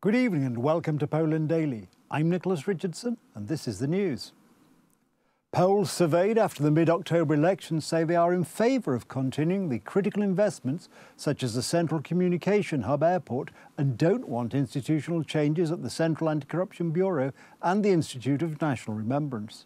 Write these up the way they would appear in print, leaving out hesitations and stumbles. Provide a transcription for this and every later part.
Good evening and welcome to Poland Daily. I'm Nicholas Richardson and this is the news. Polls surveyed after the mid-October elections say they are in favour of continuing the critical investments such as the Central Communication Hub Airport and don't want institutional changes at the Central Anti-Corruption Bureau and the Institute of National Remembrance.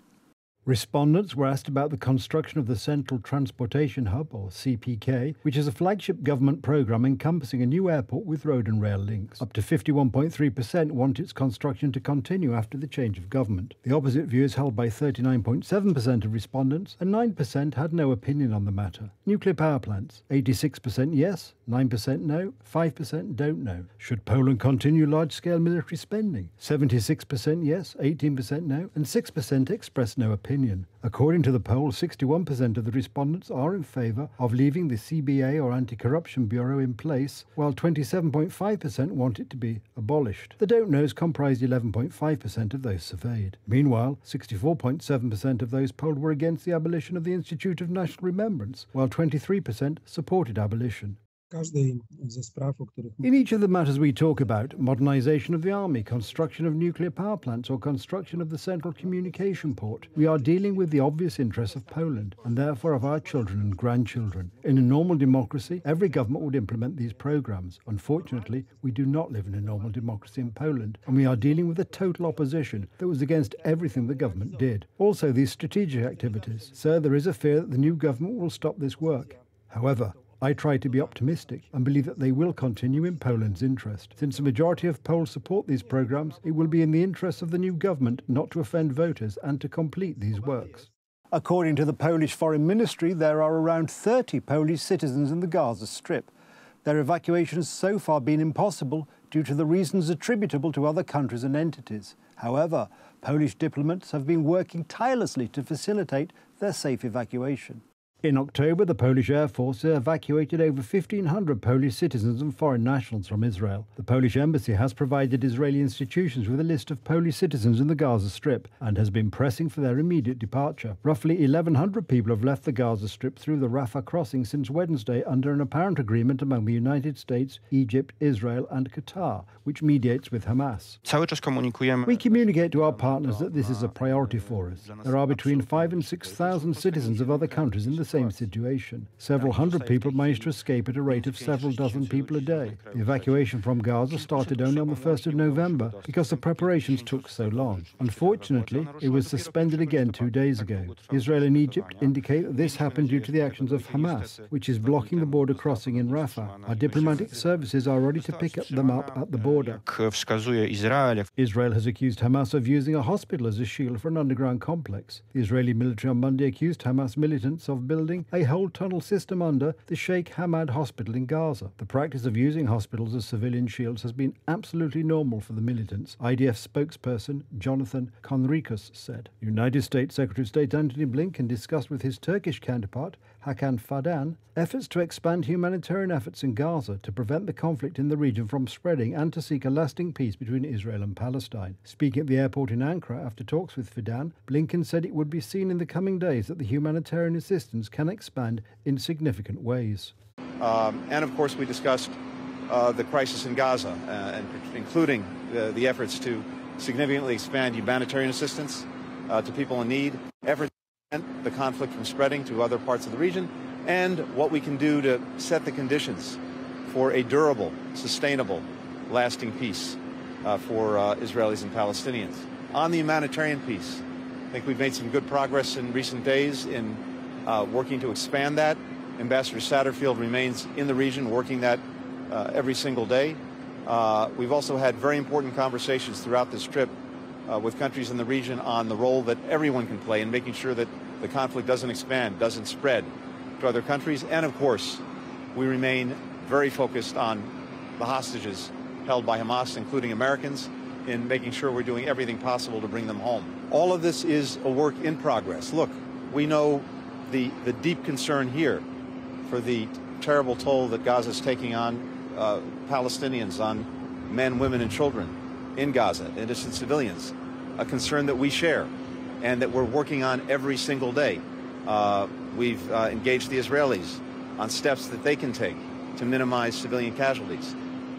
Respondents were asked about the construction of the Central Transportation Hub, or CPK, which is a flagship government programme encompassing a new airport with road and rail links. Up to 51.3% want its construction to continue after the change of government. The opposite view is held by 39.7% of respondents, and 9% had no opinion on the matter. Nuclear power plants, 86% yes, 9% no, 5% don't know. Should Poland continue large-scale military spending? 76% yes, 18% no, and 6% expressed no opinion. According to the poll, 61% of the respondents are in favour of leaving the CBA or Anti-Corruption Bureau in place, while 27.5% want it to be abolished. The don't knows comprised 11.5% of those surveyed. Meanwhile, 64.7% of those polled were against the abolition of the Institute of National Remembrance, while 23% supported abolition. In each of the matters we talk about, modernisation of the army, construction of nuclear power plants or construction of the Central Communication Port, we are dealing with the obvious interests of Poland and therefore of our children and grandchildren. In a normal democracy, every government would implement these programmes. Unfortunately, we do not live in a normal democracy in Poland and we are dealing with a total opposition that was against everything the government did. Also, these strategic activities. Sir, there is a fear that the new government will stop this work. However, I try to be optimistic and believe that they will continue in Poland's interest. Since the majority of Poles support these programmes, it will be in the interest of the new government not to offend voters and to complete these works. According to the Polish Foreign Ministry, there are around 30 Polish citizens in the Gaza Strip. Their evacuation has so far been impossible due to the reasons attributable to other countries and entities. However, Polish diplomats have been working tirelessly to facilitate their safe evacuation. In October, the Polish Air Force evacuated over 1,500 Polish citizens and foreign nationals from Israel. The Polish embassy has provided Israeli institutions with a list of Polish citizens in the Gaza Strip and has been pressing for their immediate departure. Roughly 1,100 people have left the Gaza Strip through the Rafah crossing since Wednesday under an apparent agreement among the United States, Egypt, Israel and Qatar, which mediates with Hamas. We communicate to our partners that this is a priority for us. There are between 5,000 and 6,000 citizens of other countries in the same situation. Several hundred people managed to escape at a rate of several dozen people a day. The evacuation from Gaza started only on the 1st of November because the preparations took so long. Unfortunately, it was suspended again 2 days ago. Israel and Egypt indicate that this happened due to the actions of Hamas, which is blocking the border crossing in Rafah. Our diplomatic services are ready to pick them up at the border. Israel has accused Hamas of using a hospital as a shield for an underground complex. The Israeli military on Monday accused Hamas militants of building a whole tunnel system under the Sheikh Hamad Hospital in Gaza. The practice of using hospitals as civilian shields has been absolutely normal for the militants, IDF spokesperson Jonathan Conricus said. United States Secretary of State Antony Blinken discussed with his Turkish counterpart Hakan Fidan efforts to expand humanitarian efforts in Gaza to prevent the conflict in the region from spreading and to seek a lasting peace between Israel and Palestine. Speaking at the airport in Ankara after talks with Fidan, Blinken said it would be seen in the coming days that the humanitarian assistance can expand in significant ways. And of course we discussed the crisis in Gaza, including the efforts to significantly expand humanitarian assistance to people in need, efforts to prevent the conflict from spreading to other parts of the region, and what we can do to set the conditions for a durable, sustainable, lasting peace for Israelis and Palestinians. On the humanitarian piece, I think we've made some good progress in recent days in working to expand that. Ambassador Satterfield remains in the region working that every single day. We've also had very important conversations throughout this trip with countries in the region on the role that everyone can play in making sure that the conflict doesn't expand, doesn't spread to other countries. And of course, we remain very focused on the hostages held by Hamas, including Americans, in making sure we're doing everything possible to bring them home. All of this is a work in progress. Look, we know the deep concern here for the terrible toll that Gaza is taking on Palestinians, on men, women, and children in Gaza, innocent civilians, a concern that we share and that we're working on every single day. We've engaged the Israelis on steps that they can take to minimize civilian casualties.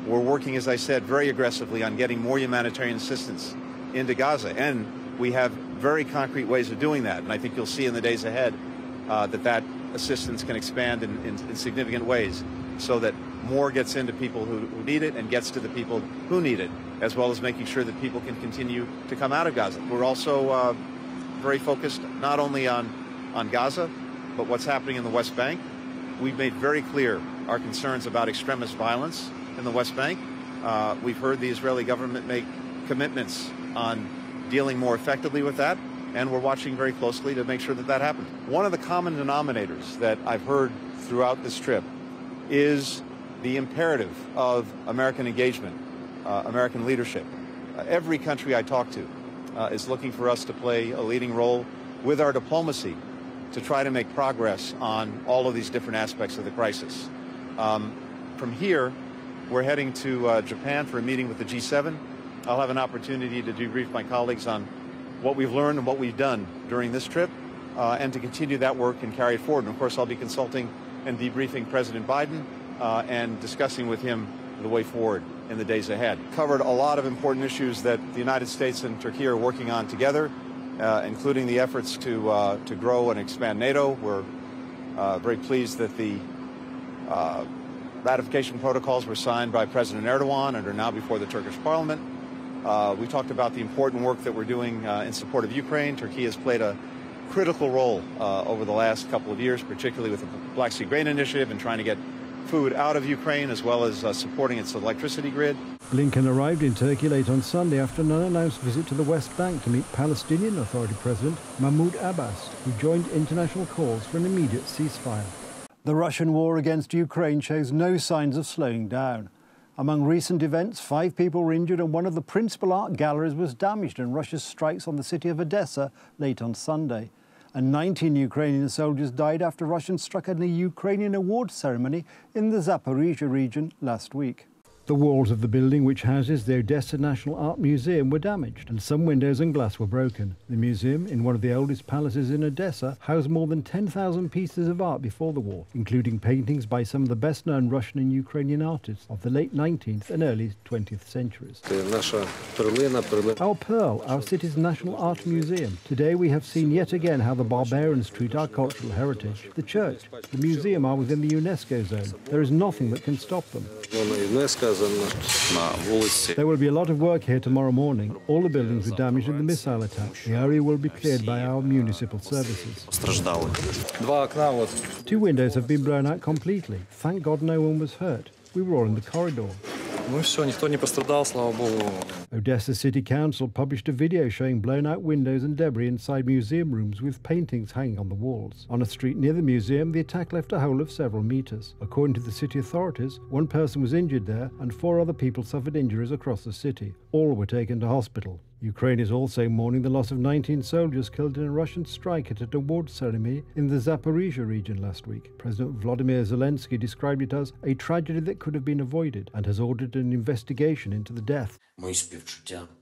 we're working, as I said, very aggressively on getting more humanitarian assistance into Gaza. And we have very concrete ways of doing that. And I think you'll see in the days ahead that assistance can expand in significant ways so that more gets into people who need it and gets to the people who need it, as well as making sure that people can continue to come out of Gaza. We're also very focused not only on Gaza, but what's happening in the West Bank. We've made very clear our concerns about extremist violence in the West Bank. We've heard the Israeli government make commitments on dealing more effectively with that, and we're watching very closely to make sure that happens. One of the common denominators that I've heard throughout this trip is the imperative of American engagement, American leadership. Every country I talk to is looking for us to play a leading role with our diplomacy to try to make progress on all of these different aspects of the crisis. From here, we're heading to Japan for a meeting with the G7. I'll have an opportunity to debrief my colleagues on what we've learned and what we've done during this trip, and to continue that work and carry it forward. And of course, I'll be consulting and debriefing President Biden and discussing with him the way forward in the days ahead. Covered a lot of important issues that the United States and Turkey are working on together, including the efforts to grow and expand NATO. We're very pleased that the ratification protocols were signed by President Erdogan and are now before the Turkish parliament. We talked about the important work that we're doing in support of Ukraine. Turkey has played a critical role over the last couple of years, particularly with the Black Sea Grain Initiative and trying to get food out of Ukraine, as well as supporting its electricity grid. Blinken arrived in Turkey late on Sunday after an unannounced visit to the West Bank to meet Palestinian Authority President Mahmoud Abbas, who joined international calls for an immediate ceasefire. The Russian war against Ukraine shows no signs of slowing down. Among recent events, 5 people were injured and one of the principal art galleries was damaged in Russia's strikes on the city of Odessa late on Sunday. And 19 Ukrainian soldiers died after Russians struck at a Ukrainian award ceremony in the Zaporizhia region last week. The walls of the building, which houses the Odessa National Art Museum, were damaged and some windows and glass were broken. The museum, in one of the oldest palaces in Odessa, housed more than 10,000 pieces of art before the war, including paintings by some of the best-known Russian and Ukrainian artists of the late 19th and early 20th centuries. Our pearl, our city's national art museum. Today we have seen yet again how the barbarians treat our cultural heritage. The church, the museum are within the UNESCO zone. There is nothing that can stop them. There will be a lot of work here tomorrow morning. All the buildings were damaged in the missile attack. The area will be cleared by our municipal services. 2 windows have been blown out completely. Thank God no one was hurt. We were all in the corridor. Odessa City Council published a video showing blown-out windows and debris inside museum rooms with paintings hanging on the walls. On a street near the museum, the attack left a hole of several meters. According to the city authorities, 1 person was injured there and 4 other people suffered injuries across the city. All were taken to hospital. Ukraine is also mourning the loss of 19 soldiers killed in a Russian strike at an award ceremony in the Zaporizhia region last week. President Vladimir Zelensky described it as a tragedy that could have been avoided and has ordered an investigation into the death.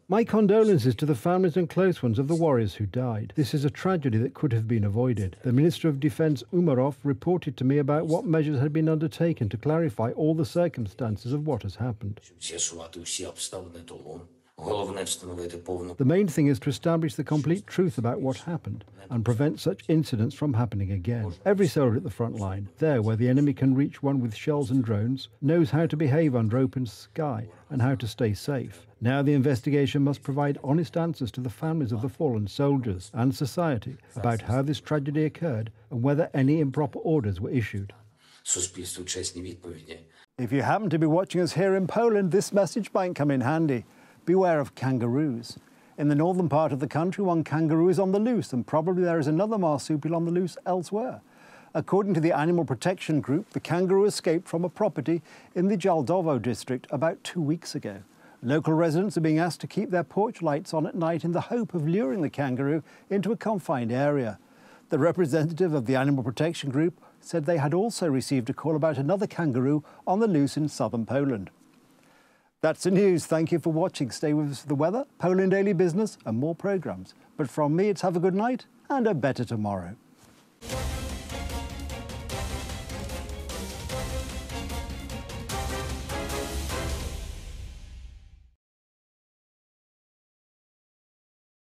My condolences to the families and close ones of the warriors who died. This is a tragedy that could have been avoided. The Minister of Defense Umarov reported to me about what measures had been undertaken to clarify all the circumstances of what has happened. The main thing is to establish the complete truth about what happened and prevent such incidents from happening again. Every soldier at the front line, there where the enemy can reach one with shells and drones, knows how to behave under open sky and how to stay safe. Now the investigation must provide honest answers to the families of the fallen soldiers and society about how this tragedy occurred and whether any improper orders were issued. If you happen to be watching us here in Poland, this message might come in handy. Beware of kangaroos. In the northern part of the country, one kangaroo is on the loose, and probably there is another marsupial on the loose elsewhere. According to the Animal Protection Group, the kangaroo escaped from a property in the Jaldowo district about 2 weeks ago. Local residents are being asked to keep their porch lights on at night in the hope of luring the kangaroo into a confined area. The representative of the Animal Protection Group said they had also received a call about another kangaroo on the loose in southern Poland. That's the news. Thank you for watching. Stay with us for the weather, Poland Daily Business and more programmes. But from me, it's have a good night and a better tomorrow.